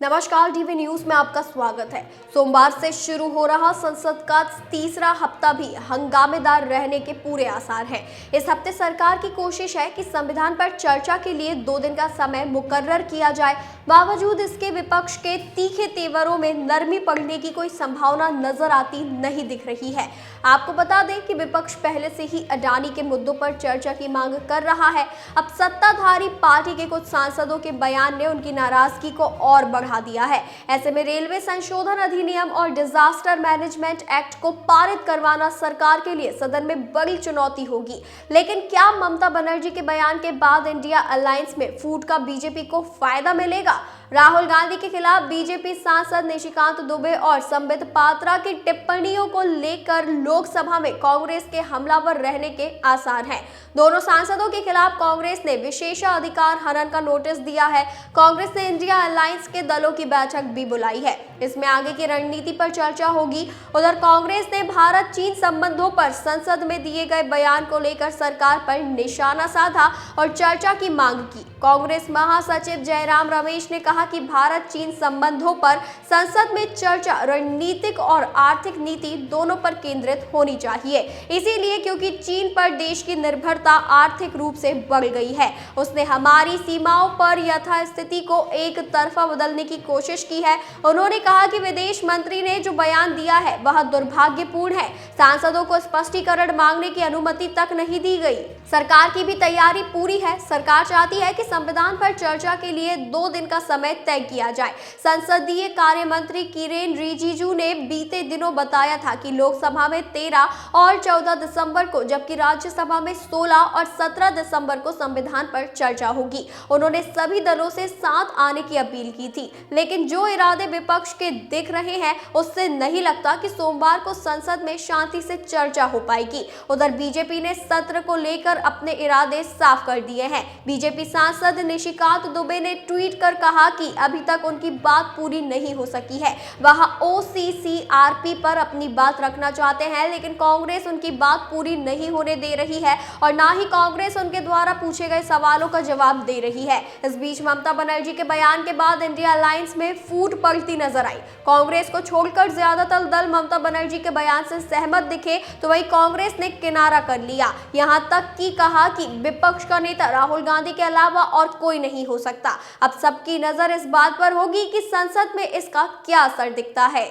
नमस्कार, DV news में आपका स्वागत है। सोमवार से शुरू हो रहा संसद का तीसरा हफ्ता भी हंगामेदार रहने के पूरे आसार हैं। इस हफ्ते सरकार की कोशिश है कि संविधान पर चर्चा के लिए 2 दिन का समय मुकर्रर किया जाए। बावजूद इसके विपक्ष के तीखे तेवरों में नरमी पड़ने की कोई संभावना नजर आती नहीं दिख रही है। आपको बता दें कि विपक्ष पहले से ही अडानी के मुद्दों पर चर्चा की मांग कर रहा है। अब सत्ताधारी पार्टी के कुछ सांसदों के बयान ने उनकी नाराजगी को और बढ़ा दिया है। ऐसे में रेलवे संशोधन अधिनियम और डिजास्टर मैनेजमेंट एक्ट को पारित करवाना सरकार के लिए सदन में बड़ी चुनौती होगी। लेकिन क्या ममता बनर्जी के बयान के बाद इंडिया अलायंस में फूट का बीजेपी को फायदा मिलेगा? राहुल गांधी के खिलाफ बीजेपी सांसद निशिकांत दुबे और संबित पात्रा की टिप्पणियों को लेकर लोकसभा में कांग्रेस के हमलावर रहने के आसार हैं। दोनों सांसदों के खिलाफ कांग्रेस ने विशेषाधिकार हनन का नोटिस दिया है। कांग्रेस ने इंडिया अलायंस के दलों की बैठक भी बुलाई है। इसमें आगे की रणनीति पर चर्चा होगी। उधर कांग्रेस ने भारत चीन संबंधों पर संसद में दिए गए बयान को लेकर सरकार पर निशाना साधा और चर्चा की मांग की। कांग्रेस महासचिव जयराम रमेश ने कहा कि भारत चीन संबंधों पर संसद में चर्चा रणनीतिक और आर्थिक नीति दोनों पर केंद्रित होनी चाहिए। इसीलिए क्योंकि चीन पर देश की निर्भरता आर्थिक रूप से बढ़ गई है। उसने हमारी सीमाओं पर यथास्थिति को एक तरफा बदलने की कोशिश की है। उन्होंने कहा कि विदेश मंत्री ने जो बयान दिया है वह दुर्भाग्यपूर्ण है। सांसदों को स्पष्टीकरण मांगने की अनुमति तक नहीं दी गई। सरकार की भी तैयारी पूरी है। सरकार चाहती है कि संविधान पर चर्चा के लिए 2 दिन का समय तय किया जाए। संसदीय कार्य मंत्री किरेन रिजिजू ने बीते दिनों बताया था कि लोकसभा में 13 और 14 दिसंबर को, जबकि राज्यसभा में 16 और 17 दिसंबर को संविधान पर चर्चा होगी। उन्होंने सभी दलों से साथ आने की अपील की थी, लेकिन जो इरादे विपक्ष के दिख रहे हैं उससे नहीं लगता कि सोमवार को संसद में शांति से चर्चा हो पाएगी। उधर बीजेपी ने सत्र को लेकर अपने इरादे साफ कर दिए हैं। बीजेपी सांसद निशिकांत दुबे ने ट्वीट कर कहा कि अभी तक उनकी बात पूरी नहीं हो सकी है। वह OCCRP पर अपनी बात रखना चाहते हैं, लेकिन कांग्रेस उनकी बात पूरी नहीं होने दे रही है और ना ही कांग्रेस उनके द्वारा पूछे गए सवालों का जवाब दे रही है। इस बीच ममता बनर्जी के बयान के बाद इंडिया अलायंस में फूट पड़ती नजर आई। कांग्रेस को छोड़कर ज्यादातर दल ममता बनर्जी के बयान से सहमत दिखे, तो वही कांग्रेस ने किनारा कर लिया। यहां तक कि कहा कि विपक्ष का नेता राहुल गांधी के अलावा और कोई नहीं हो सकता। अब सबकी नजर इस बात पर होगी कि संसद में इसका क्या असर दिखता है।